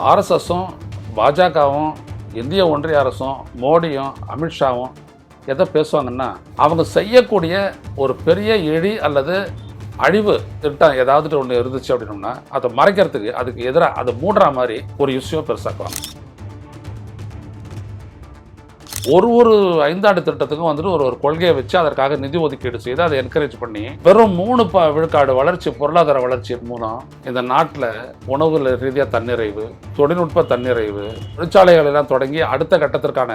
ஆர்எஸ்எஸும் பாஜகவும் இந்திய ஒன்றிய அரசும் மோடியும் அமித்ஷாவும் எதை பேசுவாங்கன்னா, அவங்க செய்யக்கூடிய ஒரு பெரிய இழி அல்லது அழிவு திட்டம் ஏதாவது ஒன்று இருந்துச்சு அப்படின்னோம்னா அதை மறைக்கிறதுக்கு அதுக்கு எதிராக அதை மூடுற மாதிரி ஒரு இஷ்யூவை பெருசாக்குவாங்க. ஒரு ஐந்தாண்டு திட்டத்துக்கும் வந்துட்டு ஒரு கொள்கையை வச்சு அதற்காக நிதி ஒதுக்கீடு செய்து அதை என்கரேஜ் பண்ணி வெறும் 3 விழுக்காடு வளர்ச்சி, பொருளாதார வளர்ச்சியின் மூலம் இந்த நாட்டில் உணவு ரீதியாக தன்னிறைவு, தொழில்நுட்ப தன்னிறைவு, தொழிற்சாலைகள் எல்லாம் தொடங்கி அடுத்த கட்டத்திற்கான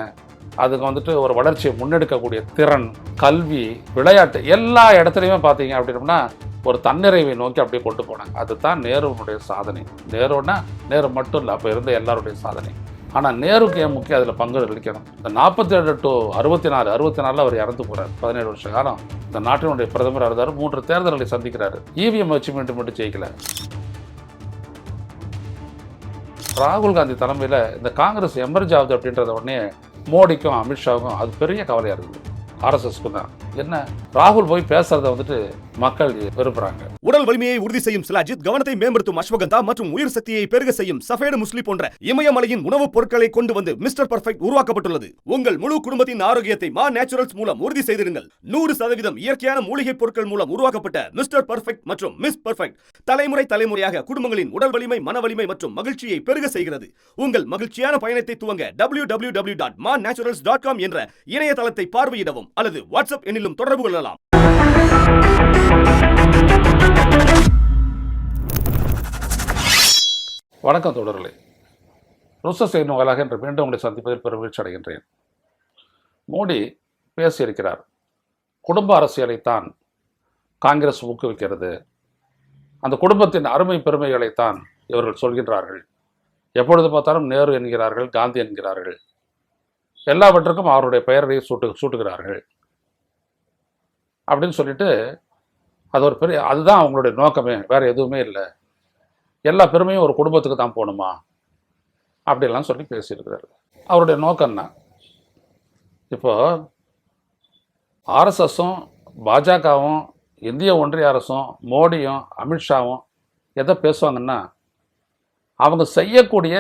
அதுக்கு வந்துட்டு ஒரு வளர்ச்சியை முன்னெடுக்கக்கூடிய திறன், கல்வி, விளையாட்டு எல்லா இடத்துலையுமே பார்த்தீங்க அப்படின்னா ஒரு தன்னிறைவை நோக்கி அப்படியே கொண்டு போனாங்க. அதுதான் நேருனுடைய சாதனை. நேரு மட்டும் இல்லை, அப்போ இருந்த எல்லாருடைய சாதனை. ஆனால் நேருக்கு ஏன் முக்கியம் அதில் பங்கு அளிக்கணும்? இந்த 47 to 64 அவர் இறந்து போகிறார். 17 வருஷ காலம் இந்த நாட்டினுடைய பிரதமராக இருந்தார். 3 தேர்தல்களை சந்திக்கிறாரு. இவிஎம் வச்சு மட்டும் ஜெயிக்கல. ராகுல் காந்தி தலைமையில் இந்த காங்கிரஸ் எமர்ஜ் ஆகுது அப்படின்றத உடனே மோடிக்கும் அமித்ஷாவுக்கும் அது பெரிய கவலையாக இருக்குது. ஆர்எஸ்எஸ்க்கு தான் என்ன ராகுல் போய் பேசுறத வந்துட்டு மக்கள் விரும்புறாங்க. உடல் வலிமையை உறுதி செய்யும் சிலாஜித், கவனத்தை மேம்படுத்தும் அஸ்வகந்தா மற்றும் உயிர் சக்தியை பெருக செய்யும் சஃபேடு முஸ்லி போன்ற இமயமலையின் உணவுப் பொருட்களை கொண்டு வந்து மிஸ்டர் பர்ஃபெக்ட் உருவாக்கப்பட்டுள்ளது. உங்கள் முழு குடும்பத்தின் ஆரோக்கியத்தை மா நேச்சுரல்ஸ் மூலம் உறுதி செய்திருங்கள். 100% இயற்கையான மூலிகை பொருட்கள் மூலம் உருவாக்கப்பட்ட மிஸ்டர் பர்ஃபெக்ட் மற்றும் மிஸ் பர்ஃபெக்ட் தலைமுறையாக குடும்பங்களின் உடல் வலிமை, மன வலிமை மற்றும் மகிழ்ச்சியை பெருக செய்கிறது. உங்கள் மகிழ்ச்சியான பயணத்தை துவங்க www.mannaturals.com என்ற இணையதளத்தை பார்வையிடவும் அல்லது வாட்ஸ்அப் எண்ணிலும் தொடர்பு கொள்ளலாம். வணக்கம் தொடர்களே. ருச செய்வாளாக என்று மீண்டும் உங்களை சந்திப்பதில் பெருமகிழ்ச்சி அடைகின்றேன். மோடி பேசியிருக்கிறார். குடும்ப அரசியலைத்தான் காங்கிரஸ் ஊக்குவிக்கிறது. அந்த குடும்பத்தின் அருமை பெருமைகளைத்தான் இவர்கள் சொல்கின்றார்கள். எப்பொழுது பார்த்தாலும் நேரு என்கிறார்கள், காந்தி என்கிறார்கள். எல்லாவற்றுக்கும் அவருடைய பெயரை சூட்டுகிறார்கள் அப்படின்னு சொல்லிட்டு அது ஒரு பெரிய அதுதான் அவங்களுடைய நோக்கமே, வேற எதுவுமே இல்லை. எல்லா பெருமையும் ஒரு குடும்பத்துக்கு தான் போகணுமா அப்படிலாம் சொல்லி பேசியிருக்கிறாரு. அவருடைய நோக்கம் என்ன? இப்போ ஆர்எஸ்எஸும் பாஜகவும் இந்திய ஒன்றிய அரசும் மோடியும் அமித்ஷாவும் எதை பேசுவாங்கன்னா, அவங்க செய்யக்கூடிய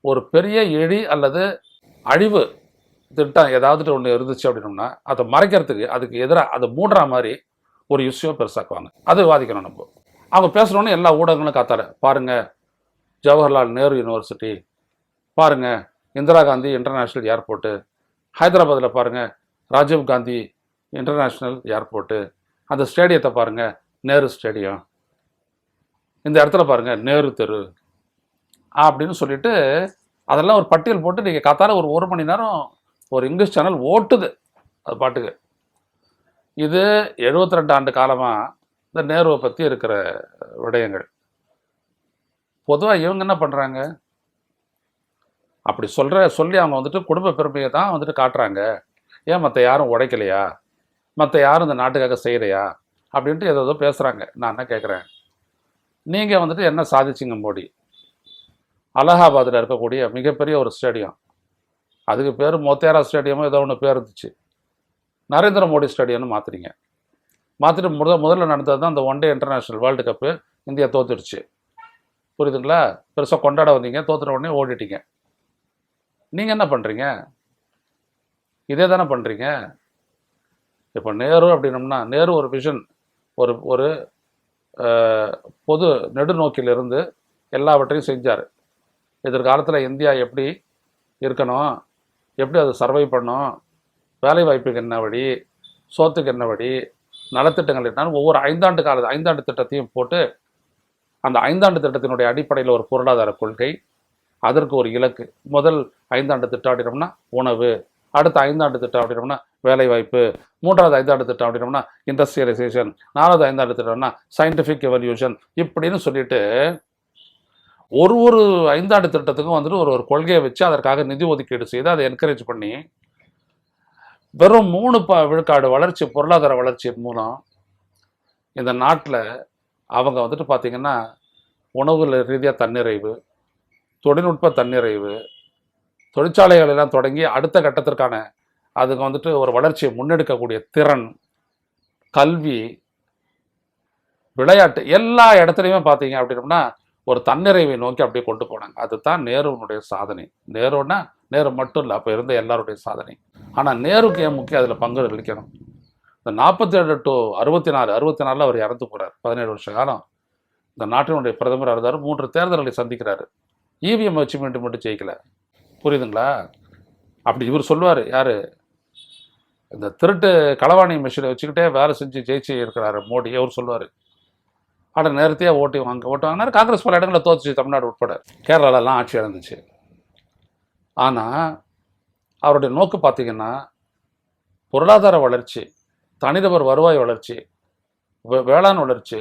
ஒரு பெரிய இழி அல்லது அழிவு திட்டம் ஏதாவது ஒன்று இருந்துச்சு அப்படின்னோம்னா அதை மறைக்கிறதுக்கு அதுக்கு எதிராக அதை மூடுற மாதிரி ஒரு இஷ்யூவை பெருசாக்குவாங்க. அது விவாதிக்கணும். நம்ம அவங்க பேசுகிறோன்னு எல்லா ஊடகங்களும் காத்தால பாருங்கள், ஜவஹர்லால் நேரு யூனிவர்சிட்டி பாருங்கள், இந்திரா காந்தி இன்டர்நேஷ்னல் ஏர்போர்ட்டு, ஹைதராபாத்தில் பாருங்கள் ராஜீவ் காந்தி இன்டர்நேஷ்னல் ஏர்போர்ட்டு, அந்த ஸ்டேடியத்தை பாருங்கள் நேரு ஸ்டேடியம், இந்த இடத்துல பாருங்கள் நேரு தெரு அப்படின்னு சொல்லிட்டு அதெல்லாம் ஒரு பட்டியல் போட்டு நீங்கள் காத்தால ஒரு மணி நேரம் ஒரு இங்கிலீஷ் சேனல் ஓட்டுது அது பாட்டுக்கு. இது 72 ஆண்டு காலமாக இந்த நேருவை பற்றி இருக்கிற விடயங்கள். பொதுவாக இவங்க என்ன பண்ணுறாங்க, அப்படி சொல்லி அவங்க வந்துட்டு குடும்ப பெருமையை தான் வந்துட்டு காட்டுறாங்க. ஏன் மற்ற யாரும் உடைக்கலையா, மற்ற யாரும் இந்த நாட்டுக்காக செய்யலையா அப்படின்ட்டு ஏதோ பேசுகிறாங்க. நான் என்ன கேட்குறேன், நீங்கள் வந்துட்டு என்ன சாதிச்சிங்க மோடி? அலகாபாத்தில் இருக்கக்கூடிய மிகப்பெரிய ஒரு ஸ்டேடியம், அதுக்கு பேர் மோத்தேரா ஸ்டேடியமோ ஏதோ ஒன்று பேர் இருந்துச்சு, நரேந்திர மோடி ஸ்டேடியம்னு மாற்றிட்டு முதல்ல நடந்தது தான் அந்த one day international world cup. India தோத்துடுச்சு, புரியுதுங்களா? பெருசாக கொண்டாட வந்தீங்க, தோத்துற உடனே ஓடிட்டீங்க. நீங்கள் என்ன பண்ணுறீங்க? இதே தானே பண்ணுறீங்க. இப்போ நேரு அப்படின்னோம்னா நேரு ஒரு விஷன், ஒரு பொது நெடுநோக்கிலிருந்து எல்லாவற்றையும் செஞ்சார். எதிர்காலத்தில் இந்தியா எப்படி இருக்கணும், எப்படி அது சர்வை பண்ணும், வேலை வாய்ப்புக்கு என்ன வழி, சோத்துக்கு என்ன வழி, நலத்திட்டங்கள் என்ன, ஒவ்வொரு ஐந்தாண்டு திட்டத்தையும் போட்டு அந்த 5 ஆண்டு திட்டத்தினுடைய அடிப்படையில் ஒரு பொருளாதார கொள்கை, அதற்கு ஒரு இலக்கு. முதல் 5 ஆண்டு திட்டம் அப்படின்னோம்னா உணவு, அடுத்த 5 ஆண்டு திட்டம் அப்படின்னோம்னா வேலை வாய்ப்பு, 3வது 5 ஆண்டு திட்டம் அப்படின்னோம்னா இண்டஸ்ட்ரியலைசேஷன், 4வது 5 ஆண்டு திட்டம்னா சயின்டிஃபிக் எவல்யூஷன், இப்படின்னு சொல்லிட்டு ஒரு 5 ஆண்டு திட்டத்துக்கும் வந்துட்டு ஒரு கொள்கையை வச்சு அதற்காக நிதி ஒதுக்கீடு செய்து அதை என்கரேஜ் பண்ணி வெறும் 3 விழுக்காடு வளர்ச்சி, பொருளாதார வளர்ச்சியின் மூலம் இந்த நாட்டில் அவங்க வந்துட்டு பார்த்திங்கன்னா உணவு ரீதியாக தன்னிறைவு, தொழில்நுட்ப தன்னிறைவு, தொழிற்சாலைகள் எல்லாம் தொடங்கி அடுத்த கட்டத்திற்கான அதுக்கு வந்துட்டு ஒரு வளர்ச்சியை முன்னெடுக்கக்கூடிய திறன், கல்வி, விளையாட்டு எல்லா இடத்துலையுமே பார்த்தீங்க அப்படின்னா ஒரு தன்னிறைவை நோக்கி அப்படியே கொண்டு போனாங்க. அதுதான் நேருனுடைய சாதனை. நேருன்னா நேரு மட்டும் இல்லை, அப்போ இருந்த எல்லாருடைய சாதனை. ஆனால் நேருக்கு ஏன் முக்கியம் அதில் பங்கு அளிக்கணும்? இந்த 47 டு 64, 64 அவர் இறந்து போகிறார். 17 வருஷ காலம் இந்த நாட்டினுடைய பிரதமராக இருந்தார். 3 தேர்தல்களை சந்திக்கிறாரு. இவிஎம் வச்சு மட்டும் ஜெயிக்கல. புரியுதுங்களா? அப்படி இவர் சொல்லுவார், யார் இந்த திருட்டு களவாணி மிஷினை வச்சுக்கிட்டே வேலை செஞ்சு ஜெயிச்சு இருக்கிறாரு மோடி, அவர் சொல்லுவார். ஆனால் நேரத்தையே ஓட்டு வாங்கினார். காங்கிரஸ் பல இடங்களில் தோத்துச்சு, தமிழ்நாடு உட்பட. கேரளாலெல்லாம் ஆட்சி இழந்துச்சு. ஆனால் அவருடைய நோக்கு பார்த்தீங்கன்னா பொருளாதார வளர்ச்சி, தனிநபர் வருவாய் வளர்ச்சி, வேளாண் வளர்ச்சி,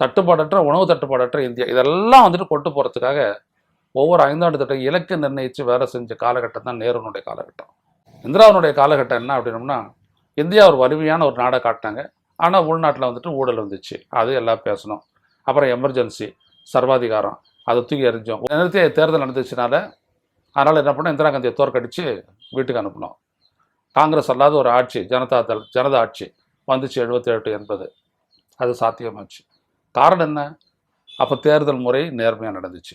தட்டுப்பாடற்ற உணவு தட்டுப்பாடற்ற இந்தியா, இதெல்லாம் வந்துட்டு கொண்டு போகிறதுக்காக ஒவ்வொரு 5 ஆண்டு திட்டம் இலக்கு நிர்ணயித்து வேலை செஞ்ச காலகட்டம் தான் நேருனுடைய காலகட்டம். இந்திராவுடைய காலகட்டம் என்ன அப்படின்னோம்னா, இந்தியா ஒரு வலிமையான ஒரு நாடை காட்டினாங்க. ஆனால் உள்நாட்டில் வந்துட்டு ஊழல் வந்துச்சு, அது எல்லாம் பேசணும். அப்புறம் எமர்ஜென்சி, சர்வாதிகாரம், அதை தூக்கி எறிஞ்சோம். நேரத்தையே தேர்தல் நடந்துச்சுனால அதனால் என்ன பண்ணோம், இந்திரா காந்தியை தோற்கடித்து வீட்டுக்கு அனுப்பினோம். காங்கிரஸ் அல்லாத ஒரு ஆட்சி, ஜனதா ஆட்சி வந்துச்சு 77, 80, அது சாத்தியமாச்சு. காரணம் என்ன? அப்போ தேர்தல் முறை நேர்மையாக நடந்துச்சு.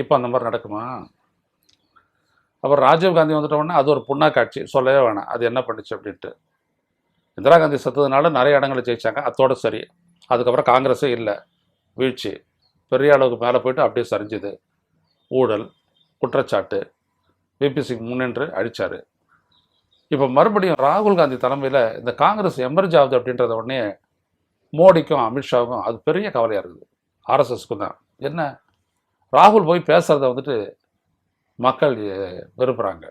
இப்போ அந்த மாதிரி நடக்குமா? அப்புறம் ராஜீவ்காந்தி வந்துட்டோம்னா அது ஒரு புண்ணாக்காட்சி, சொல்லவே வேணாம் அது என்ன பண்ணுச்சு அப்படின்ட்டு. இந்திரா காந்தி செத்ததுனால நிறைய இடங்களில் ஜெயிச்சாங்க, அதோட சரி. அதுக்கப்புறம் காங்கிரஸே இல்லை, வீழ்ச்சி பெரிய அளவுக்கு மேலே போயிட்டு அப்படியே சரிஞ்சுது. ஊழல், குற்றச்சாட்டு, விபி சிங் முன்னின்று அழிச்சார். இப்போ மறுபடியும் ராகுல் காந்தி தலைமையில் இந்த காங்கிரஸ் எமர்ஜ் ஆகுது அப்படின்றத உடனே மோடிக்கும் அமித்ஷாவுக்கும் அது பெரிய கவலையாக இருக்குது. ஆர்எஸ்எஸ்க்கும் தான். என்ன, ராகுல் போய் பேசுகிறத வந்துட்டு மக்கள் விரும்புகிறாங்க.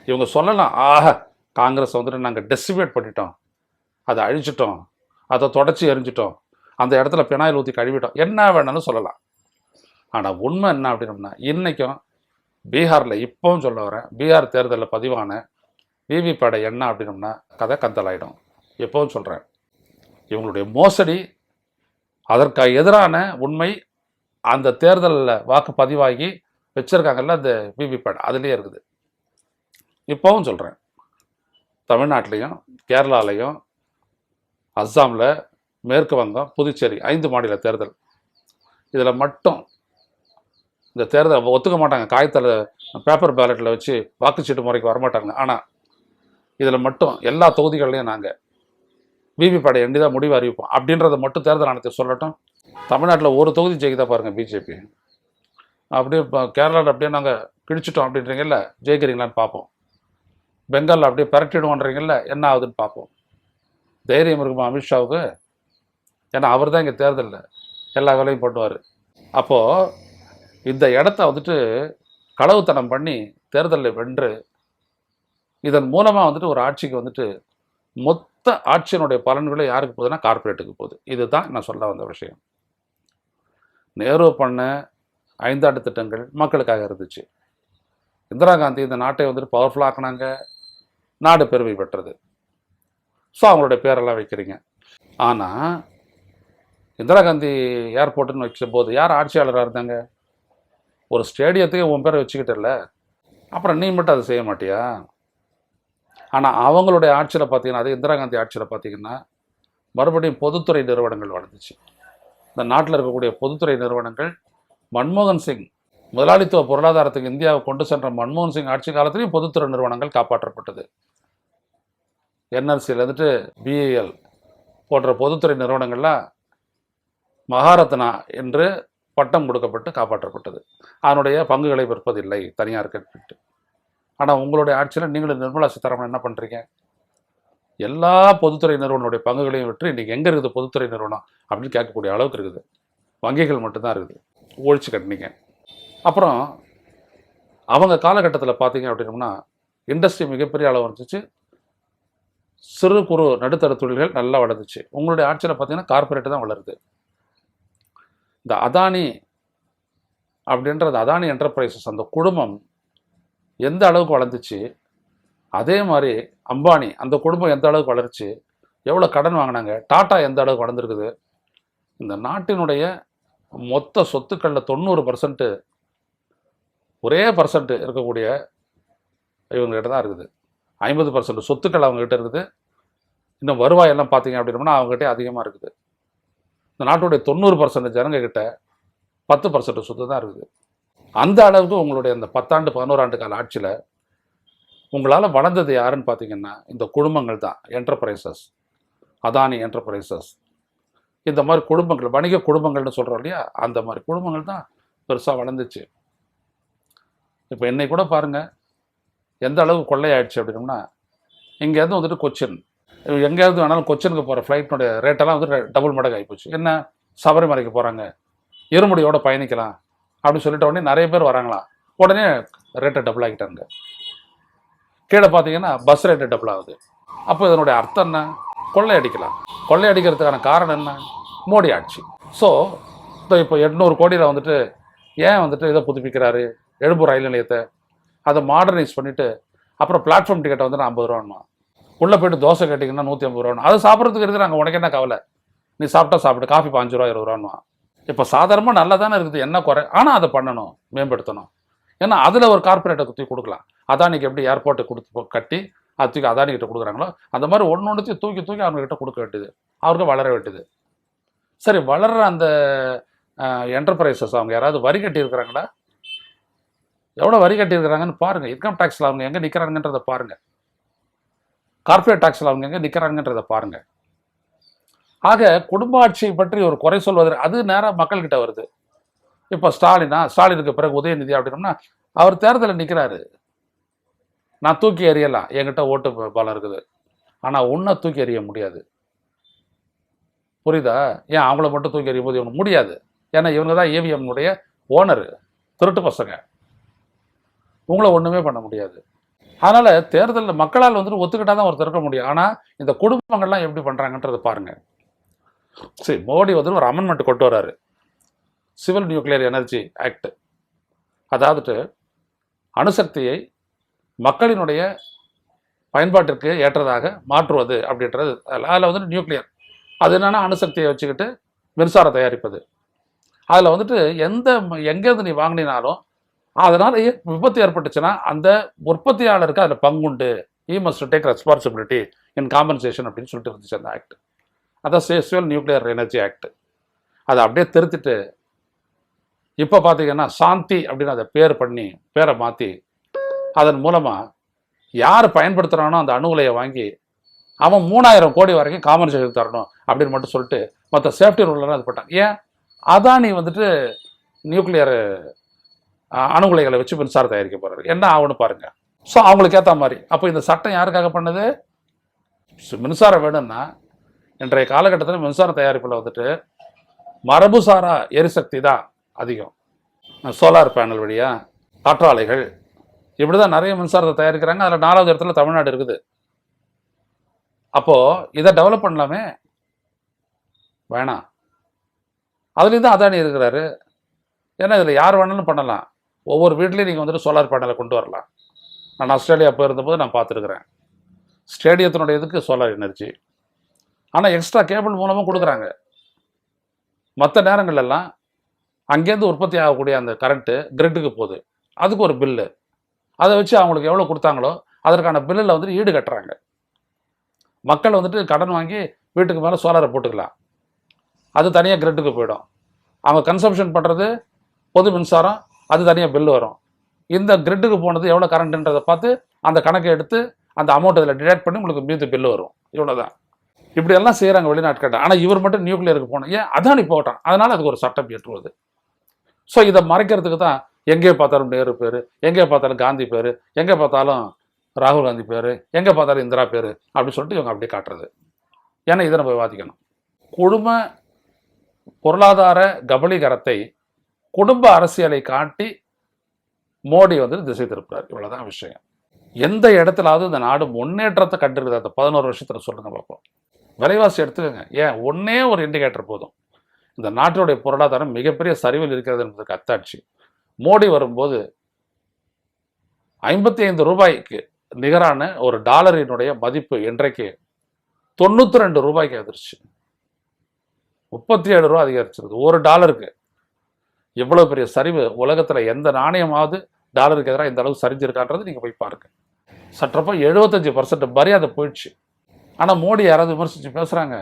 இவங்க சொல்லலாம், காங்கிரஸ் வந்துட்டு நாங்கள் டெசிமேட் பண்ணிட்டோம், அதை அழிச்சிட்டோம், அதை தொடச்சி எரிஞ்சிட்டோம், அந்த இடத்துல பினாயில் ஊற்றி கழுவிட்டோம், என்ன வேணும்னு சொல்லலாம். ஆனால் உண்மை என்ன அப்படின்னோம்னா, இன்றைக்கும் பீகாரில் இப்போவும் சொல்ல வரேன், பீகார் தேர்தலில் பதிவான விவிபேடை என்ன அப்படின்னோம்னா கதை கந்தலாயிடும். எப்போவும் சொல்கிறேன், இவங்களுடைய மோசடி, அதற்கு எதிரான உண்மை அந்த தேர்தலில் வாக்கு பதிவாகி வச்சுருக்காங்கல்ல அந்த விவிபேட், அதுலேயே இருக்குது. இப்போவும் சொல்கிறேன், தமிழ்நாட்டிலையும் கேரளாலையும் அஸ்ஸாமில், மேற்கு வங்கம், புதுச்சேரி 5 மாநில தேர்தல், இதில் மட்டும் இந்த தேர்தல் ஒத்துக்க மாட்டாங்க. காயத்தில் பேப்பர் பேலட்டில் வச்சு வாக்குச்சீட்டு முறைக்கு வரமாட்டாங்க. ஆனால் இதில் மட்டும் எல்லா தொகுதிகள்லையும் நாங்கள் விவிபேடை எண்ணி தான் முடிவு அறிவிப்போம் அப்படின்றத மட்டும் தேர்தல் ஆணையத்தை சொல்லட்டும். தமிழ்நாட்டில் ஒரு தொகுதி ஜெயிக்கதா பாருங்கள் பிஜேபி. அப்படியே கேரளாவில் அப்படியே நாங்கள் கிழிச்சிட்டோம் அப்படின்றீங்கல்ல, ஜெயிக்கிறீங்களான்னு பார்ப்போம். பெங்காலில் அப்படியே பரட்டிடுவோன்றீங்கல்ல, என்ன ஆகுதுன்னு பார்ப்போம். தைரியம் இருக்குமா அமித்ஷாவுக்கு? ஏன்னா அவர் தான் இங்கே தேர்தலில் எல்லா வேலையும் பண்ணுவார். அப்போது இந்த இடத்த வந்துட்டு களவுத்தனம் பண்ணி தேர்தலில் வென்று இதன் மூலமாக வந்துட்டு ஒரு ஆட்சிக்கு வந்துட்டு மொத்த ஆட்சியினுடைய பலன்களை யாருக்கு போகுதுன்னா கார்ப்பரேட்டுக்கு போகுது. இதுதான் நான் சொல்ல வந்த விஷயம். நேரு பண்ண 5 ஆண்டு திட்டங்கள் மக்களுக்காக இருந்துச்சு. இந்திரா காந்தி இந்த நாட்டை வந்துட்டு பவர்ஃபுல்லாக ஆக்கினாங்க, நாடு பெருமை பெற்றது. ஸோ அவங்களுடைய பேரெல்லாம் வைக்கிறீங்க. ஆனால் இந்திரா காந்தி ஏர்போர்ட்டுன்னு வைக்கிற போது யார் ஆட்சியாளராக இருந்தாங்க? ஒரு ஸ்டேடியத்துக்கு உன் பேரை வச்சுக்கிட்டல, அப்புறம் நீ மட்டும் அதை செய்ய மாட்டியா? ஆனால் அவங்களுடைய ஆட்சியில் பார்த்தீங்கன்னா, அது இந்திரா காந்தி ஆட்சியில் பார்த்தீங்கன்னா மறுபடியும் பொதுத்துறை நிறுவனங்கள் வளர்ந்துச்சு. இந்த நாட்டில் இருக்கக்கூடிய பொதுத்துறை நிறுவனங்கள் மன்மோகன் சிங் முதலாளித்துவ பொருளாதாரத்துக்கு இந்தியாவை கொண்டு சென்ற மன்மோகன் சிங் ஆட்சி காலத்திலையும் பொதுத்துறை நிறுவனங்கள் காப்பாற்றப்பட்டது. என்எல்சியில் வந்துட்டு பிஏஎல் போன்ற பொதுத்துறை நிறுவனங்கள்லாம் மகாரத்னா என்று பட்டம் கொடுக்கப்பட்டு காப்பாற்றப்பட்டது. அதனுடைய பங்குகளை விற்பதில்லை தனியார் கேட்டு. ஆனால் உங்களுடைய ஆட்சியில் நீங்களும் நிர்மலா சீதாராமன் என்ன பண்ணுறீங்க? எல்லா பொதுத்துறை நிறுவனங்களுடைய பங்குகளையும் விட்டு இன்றைக்கி எங்கே இருக்குது பொதுத்துறை நிறுவனம் அப்படின்னு கேட்கக்கூடிய அளவுக்கு இருக்குது. வங்கிகள் மட்டும்தான் இருக்குது, ஒழிச்சு கட்டினீங்க. அப்புறம் அவங்க காலகட்டத்தில் பார்த்தீங்க அப்படின்னோம்னா இண்டஸ்ட்ரி மிகப்பெரிய அளவு வந்துச்சு, சிறு குறு நடுத்தர தொழில்கள் நல்லா வளர்ந்துச்சு. உங்களுடைய ஆட்சியில் பார்த்தீங்கன்னா கார்பரேட்டு தான் வளருது. இந்த அதானி அப்படின்றது, அதானி என்டர்பிரைசஸ் அந்த குடும்பம் எந்த அளவுக்கு வளர்ந்துச்சு, அதே மாதிரி அம்பானி அந்த குடும்பம் எந்த அளவுக்கு வளர்ச்சி, எவ்வளோ கடன் வாங்கினாங்க, டாட்டா எந்த அளவுக்கு வளர்ந்துருக்குது. இந்த நாட்டினுடைய மொத்த சொத்துக்களில் 90% ஒரே பர்சன்ட் இருக்கக்கூடிய இவங்ககிட்ட தான் இருக்குது. 50% சொத்துக்கள் அவங்ககிட்ட இருக்குது. இன்னும் வருவாயெல்லாம் பார்த்தீங்க அப்படின்னா அவங்ககிட்ட அதிகமாக இருக்குது. இந்த நாட்டுடைய 90% ஜனங்கக்கிட்ட 10% சொத்து தான் இருக்குது. அந்த அளவுக்கு உங்களுடைய அந்த 10 ஆண்டு 11 ஆண்டு கால ஆட்சியில் உங்களால் வளர்ந்தது யாருன்னு பார்த்தீங்கன்னா இந்த குடும்பங்கள் தான். என்டர்பிரைசஸ், அதானி என்டர்பிரைசஸ், இந்த மாதிரி குடும்பங்கள், வணிக குடும்பங்கள்னு சொல்கிறோம் இல்லையா, அந்த மாதிரி குடும்பங்கள் தான் பெருசாக வளர்ந்துச்சு. இப்போ என்னை கூட பாருங்கள் எந்த அளவுக்கு கொள்ளையாயிடுச்சு அப்படின்னோம்னா, இங்கேருந்து வந்துட்டு கொச்சின், எங்கேயாவது வேணாலும் கொச்சினுக்கு போகிற ஃப்ளைட்டினுடைய ரேட்டெல்லாம் வந்து டபுள் மடங்கு ஆகிப்போச்சு. என்ன, சபரிமலைக்கு போகிறாங்க, இருமுடியோட பயணிக்கலாம் அப்படின்னு சொல்லிட்ட உடனே நிறைய பேர் வராங்களாம், உடனே ரேட்டை டபுள் ஆகிட்டாங்க. கீழே பார்த்தீங்கன்னா பஸ் ரேட்டு டபுள் ஆகுது. அப்போ இதனுடைய அர்த்தம் என்ன? கொள்ளையடிக்கலாம். கொள்ளையடிக்கிறதுக்கான காரணம் என்ன? மோடி ஆட்சி. ஸோ இப்போ 800 கோடியில் வந்துட்டு ஏன் வந்துட்டு இதை புதுப்பிக்கிறாரு, எழும்பூர் ரயில் நிலையத்தை அதை மாடர்னைஸ் பண்ணிவிட்டு அப்புறம் பிளாட்ஃபார்ம் டிக்கெட்டை வந்து 50 ரூபான்னு, உள்ளே போய்ட்டு தோசை கேட்டிங்கன்னா 150 ரூபான்னு, அதை சாப்பிட்றதுக்கு இருக்கிறாங்க. உனக்கு என்ன கவலை, நீ சாப்பிட்டா சாப்பிட்டு, காஃபி 5 ரூபா 20 ரூபான்னு. இப்போ சாதாரணமாக நல்லா தானே இருக்குது, என்ன குறை? ஆனால் அதை பண்ணணும், மேம்படுத்தணும். ஏன்னா அதில் ஒரு கார்பரேட்டை குத்தி கொடுக்கலாம். அதானிக்கு எப்படி ஏர்போர்ட்டை கொடுத்து கட்டி அது தூக்கி அதானிக்கிட்ட கொடுக்குறாங்களோ அந்த மாதிரி ஒன்று தூக்கி அவங்ககிட்ட கொடுக்க வேண்டியது, அவருக்கு வளர வேண்டியது. சரி, வளர்கிற அந்த என்டர்பிரைசஸ் அவங்க யாராவது வரி கட்டியிருக்கிறாங்களா? எவ்வளோ வரி கட்டியிருக்கிறாங்கன்னு பாருங்கள். இன்கம் டேக்ஸில் அவங்க எங்கே நிற்கிறாங்கன்றதை பாருங்கள். கார்பரேட் டேக்ஸில் அவங்க எங்கே நிற்கிறாங்கன்றதை பாருங்கள். ஆக குடும்ப ஆட்சியை பற்றி ஒரு குறை சொல்வது அது நேராக மக்கள்கிட்ட வருது. இப்போ ஸ்டாலினுக்கு பிறகு உதயநிதி அப்படின்னோம்னா அவர் தேர்தலில் நிற்கிறாரு. நான் தூக்கி எறியலாம், என்கிட்ட ஓட்டு பலம் இருக்குது, ஆனால் உன்னை தூக்கி எறிய முடியாது. புரியுதா? ஏன் அவங்கள மட்டும் தூக்கி எறியும் போது இவனுக்கு முடியாது? ஏன்னா இவங்க தான் ஏவிஎம்னுடைய ஓனரு, திருட்டு பசங்க, உங்களை ஒன்றுமே பண்ண முடியாது. அதனால் தேர்தலில் மக்களால் வந்துட்டு ஒத்துக்கிட்டா தான் ஒருத்தர் இருக்க முடியும். ஆனால் இந்த குடும்பங்கள்லாம் எப்படி பண்ணுறாங்கன்றதை பாருங்கள். சரி, மோடி வந்து ஒரு அமெண்ட்மெண்ட் கொண்டு வர்றாரு, சிவில் நியூக்ளியர் எனர்ஜி ஆக்ட். அதாவது அணுசக்தியை மக்களினுடைய பயன்பாட்டிற்கு ஏற்றதாக மாற்றுவது அப்படின்றது. அதில் வந்துட்டு நியூக்ளியர், அது என்னென்னா அணுசக்தியை வச்சுக்கிட்டு மின்சாரம் தயாரிப்பது. அதில் வந்துட்டு எங்கேருந்து நீ வாங்கினாலும் அதனால் விபத்து ஏற்பட்டுச்சுன்னா அந்த உற்பத்தியாளருக்கு அதில் பங்குண்டு. He must take responsibility in compensation அப்படின்னு சொல்லிட்டு இருந்துச்சு அந்த ஆக்ட். அதான் சிவில் நியூக்ளியர் எனர்ஜி ஆக்ட். அதை அப்படியே திருத்திட்டு இப்போ பார்த்தீங்கன்னா சாந்தி அப்படின்னு அதை பேரை மாற்றி அதன் மூலமாக யார் பயன்படுத்துகிறானோ அந்த அணு உலையை வாங்கி அவன் 3000 கோடி வரைக்கும் காம்பன்சேஷன் தரணும் அப்படின்னு மட்டும் சொல்லிட்டு மற்ற சேஃப்டி ரூல்லாம் அது போட்டாங்க. ஏன்? அதானி வந்துட்டு நியூக்ளியர் அணு உலைகளை வச்சு மின்சாரம் தயாரிக்க போகிறாரு. என்ன ஆகுன்னு பாருங்கள். ஸோ அவங்களுக்கு ஏற்ற மாதிரி அப்போ இந்த சட்டம் யாருக்காக பண்ணது? மின்சாரம் வேணும்னா இன்றைய காலகட்டத்தில் மின்சார தயாரிப்பில் வந்துட்டு மரபுசாரா எரிசக்தி தான் அதிகம். சோலார் பேனல் வழியாக, காற்றாலைகள், இப்படி தான் நிறைய மின்சாரத்தை தயாரிக்கிறாங்க. அதில் 4வது இடத்துல தமிழ்நாடு இருக்குது. அப்போது இதை டெவலப் பண்ணலாமே, வேணாம். அதுலேயும் தான் அதானி இருக்கிறாரு. ஏன்னா இதில் யார் வேணாலும் பண்ணலாம். ஒவ்வொரு வீட்லேயும் நீங்கள் வந்துட்டு சோலார் பேனலை கொண்டு வரலாம். நான் ஆஸ்திரேலியா போயிருந்தபோது நான் பார்த்துருக்குறேன். ஸ்டேடியத்தினுடைய இதுக்கு சோலார் எனர்ஜி, ஆனால் எக்ஸ்ட்ரா கேபிள் மூலமும் கொடுக்குறாங்க. மற்ற நேரங்களெல்லாம் அங்கேருந்து உற்பத்தி ஆகக்கூடிய அந்த கரண்ட்டு கிரிட்டுக்கு போகுது, அதுக்கு ஒரு பில்லு. அதை வச்சு அவங்களுக்கு எவ்வளோ கொடுத்தாங்களோ அதற்கான பில்லில் வந்துட்டு ஈடு கட்டுறாங்க. மக்கள் வந்துட்டு கடன் வாங்கி வீட்டுக்கு மேலே சோலாரை போட்டுக்கலாம், அது தனியாக கிரிட்டுக்கு போயிடும். அவங்க கன்சம்ஷன் பண்ணுறது பொது மின்சாரம், அது தனியாக பில்லு வரும். இந்த கிரிட்டுக்கு போனது எவ்வளோ கரண்ட்டுன்றதை பார்த்து அந்த கணக்கை எடுத்து அந்த அமௌண்ட் இதில் டிடெக்ட் பண்ணி உங்களுக்கு மீது பில்லு வரும். இவ்வளோதான். இப்படியெல்லாம் செய்கிறாங்க வெளிநாட்டுக்கிட்ட. ஆனால் இவர் மட்டும் நியூக்ளியருக்கு போகணும். ஏன்? அதானி போட்டான், அதனால் அதுக்கு ஒரு சட்டம் ஏற்றுவது. ஸோ இதை மறைக்கிறதுக்கு தான் எங்கே பார்த்தாலும் நேரு பேர், எங்கே பார்த்தாலும் காந்தி பேர், எங்கே பார்த்தாலும் ராகுல் காந்தி பேர், எங்கே பார்த்தாலும் இந்திரா பேர் அப்படின்னு சொல்லிட்டு இவங்க அப்படியே காட்டுறது. ஏன்னா இதை நம்ம விவாதிக்கணும். குடும்ப பொருளாதார கபலீகரத்தை குடும்ப அரசியலை காட்டி மோடி வந்து திசை திருப்புறார். இவ்வளோதான் விஷயம். எந்த இடத்துலாவது இந்த நாடு முன்னேற்றத்தை கண்டிருக்குது அந்த 11 வருஷத்தில் சொல்லுங்க பார்ப்போம். விலைவாசி எடுத்துக்கோங்க. ஏன்? ஒன்றே ஒரு இண்டிகேட்டர் போதும். இந்த நாட்டினுடைய பொருளாதாரம் மிகப்பெரிய சரிவில் இருக்கிறது என்பதற்கு அத்தாட்சி. மோடி வரும்போது 55 ரூபாய்க்கு நிகரான ஒரு டாலரினுடைய மதிப்பு இன்றைக்கு 92 ரூபாய்க்கு அதிர்ச்சி. 37 ரூபா அதிகரிச்சிருக்கு ஒரு டாலருக்கு. எவ்வளோ பெரிய சரிவு! உலகத்தில் எந்த நாணயமாவது டாலருக்கு எதிராக இந்த அளவு சரிஞ்சிருக்கான்றது நீங்கள் போய் பாருங்க. சற்றப்போ 75% மரியாதை போயிடுச்சு. ஆனால் மோடி யாராவது விமர்சித்து பேசுகிறாங்க,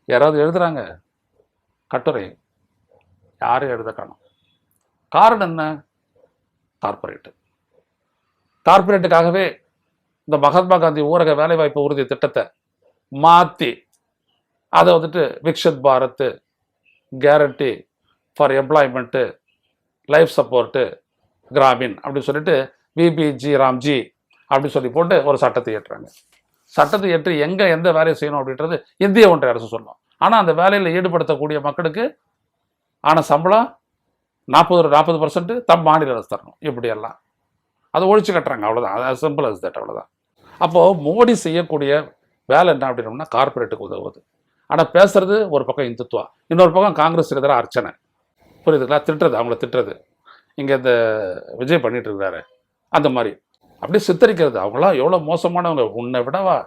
யாராவது எழுதுகிறாங்க கட்டுரை? யாரும் எழுத காணும். காரணம் என்ன? கார்பரேட்டுக்காகவே இந்த மகாத்மா காந்தி ஊரக வேலைவாய்ப்பு உறுதி திட்டத்தை மாற்றி அதை வந்துட்டு Viksit Bharat, guarantee for employment, life support, Gramin அப்படின்னு சொல்லிட்டு விபிஜி ராம்ஜி அப்படின்னு சொல்லி போட்டு ஒரு சட்டத்தை ஏற்றுறாங்க. சட்டத்தை ஏற்றி எங்கே எந்த வேலையை செய்யணும் அப்படின்றது இந்திய ஒன்றிய அரசு சொல்லணும். ஆனால் அந்த வேலையில் ஈடுபடுத்தக்கூடிய மக்களுக்கு ஆன சம்பளம் 40% தம் மாநில அரசு தரணும். இப்படியெல்லாம் அதை ஒழிச்சு கட்டுறாங்க. அவ்வளோதான், சிம்பிள் அஸ் தட், அவ்வளோதான். அப்போது மோடி செய்யக்கூடிய வேலை என்ன அப்படின்னோம்னா கார்பரேட்டுக்கு உதவுது. ஆனால் பேசுறது ஒரு பக்கம் இந்துத்துவா, இன்னொரு பக்கம் காங்கிரஸ் எதிராக அர்ச்சனை, புரியுதுங்களா? திட்டுறது, அவங்கள திட்டுறது. இங்கே இந்த விஜய் பண்ணிட்டு இருக்கிறாரு அந்த மாதிரி அப்படியே சித்தரிக்கிறது. அவங்களாம் எவ்வளோ மோசமானவங்க, உன்னை விடவா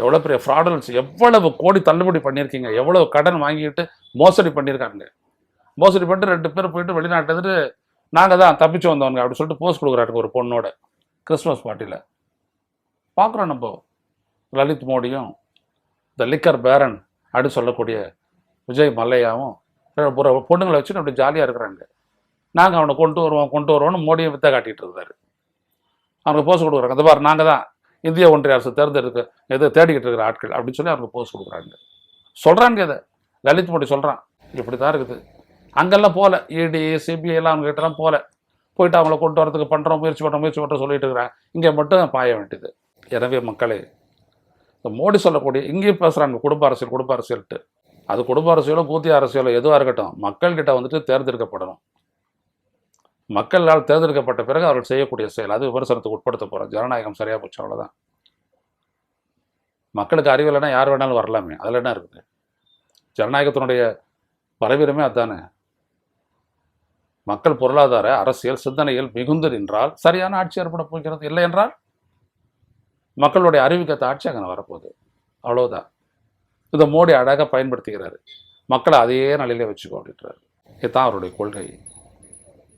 எவ்வளோ பெரிய ஃப்ராடல்ஸ், எவ்வளவு கோடி தள்ளுபடி பண்ணியிருக்கீங்க, எவ்வளோ கடன் வாங்கிட்டு மோசடி பண்ணியிருக்காங்க. மோசடி பண்ணிட்டு 2 பேர் போயிட்டு வெளிநாட்டு வந்துட்டு நாங்கள் தான் தப்பிச்சு வந்தவங்க அப்படி சொல்லிட்டு போஸ்ட் கொடுக்குறாருங்க ஒரு பொண்ணோட கிறிஸ்மஸ் பார்ட்டியில். பார்க்குறோம் நம்ம லலித் மோடியும் இந்த லிக்கர் பேரன் அப்படின்னு சொல்லக்கூடிய விஜய் மல்லையாவும் ஒரு பொண்ணுங்களை வச்சுட்டு அப்படி ஜாலியாக இருக்கிறாங்க. நாங்கள் அவனை கொண்டு வருவோம்னு மோடியை வித்த காட்டிகிட்டு இருந்தார். அவனுக்கு போஸ்ட் கொடுக்குறாங்க, அந்த பாரு நாங்கள் தான் இந்திய ஒன்றிய அரசு தேடிக்கிட்டு இருக்கிற ஆட்கள் அப்படின்னு சொல்லி அவனுக்கு போஸ்ட் கொடுக்குறாங்க. சொல்கிறாங்க இதை லலித் மோடி சொல்கிறான், இப்படி தான் இருக்குது. அங்கெல்லாம் போகல, இடி சிபிஐ எல்லாம் அவங்க கிட்டலாம் போயிட்டு அவங்கள கொண்டு வரதுக்கு முயற்சி பண்ணுறோம் சொல்லிட்டு இருக்கிறாங்க. இங்கே மட்டும் பாய வேண்டியது. எனவே மக்களே, இந்த மோடி சொல்லக்கூடிய இங்கேயும் பேசுகிறாங்க குடும்ப அரசியல்ட்டு. அது குடும்ப அரசியலோ பூத்திய அரசியலோ எதுவாக இருக்கட்டும், மக்கள்கிட்ட வந்துட்டு தேர்ந்தெடுக்கப்படணும். மக்களால் தேர்ந்தெடுக்கப்பட்ட பிறகு அவர்கள் செய்யக்கூடிய செயல் அது விமர்சனத்துக்கு உட்படுத்த போகிறோம். ஜனநாயகம் சரியாக போச்சு, அவ்வளோதான். மக்களுக்கு அறிவு இல்லைன்னா யார் வேணாலும் வரலாமே, அதில் என்ன இருக்குது? ஜனநாயகத்தினுடைய பரவீரமே அதுதானே. மக்கள் பொருளாதார அரசியல் சிந்தனையில் மிகுந்து நின்றால் சரியான ஆட்சி ஏற்பட போகிறது. இல்லை என்றால் மக்களுடைய அறிவுக்கேற்ற ஆட்சி அங்கே வரப்போகுது, அவ்வளோதான். இதை மோடி அழகாக பயன்படுத்திக்கிறாரு. மக்களை அதே நிலையிலே வச்சுக்கோ அப்படின்றாரு. இதுதான் அவருடைய கொள்கை.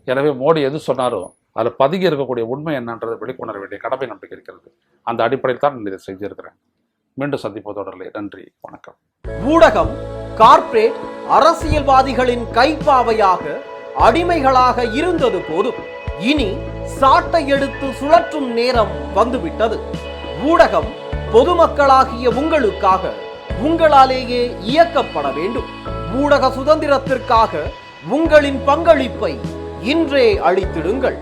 எனவே மோடி எது சொன்னாரோ அதில் பதுங்கி இருக்கக்கூடிய உண்மை என்னன்றதை வெளிக்கொணர வேண்டிய கடமை நமக்கு இருக்கிறது. அந்த அடிப்படையில் தான் நான் இதை செஞ்சிருக்கிறேன். மீண்டும் சந்திப்பதோடலே நன்றி, வணக்கம். ஊடகம் கார்ப்பரேட் அரசியல்வாதிகளின் கைப்பாவையாக அடிமைகளாக இருந்தது போதும், இனி சாட்டை எடுத்து சுழற்றும் நேரம் வந்துவிட்டது. ஊடகம் பொதுமக்களாகிய உங்களுக்காக, உங்களாலேயே இயக்கப்பட வேண்டும். ஊடக சுதந்திரத்திற்காக உங்களின் பங்களிப்பை இன்றே அளித்திடுங்கள்.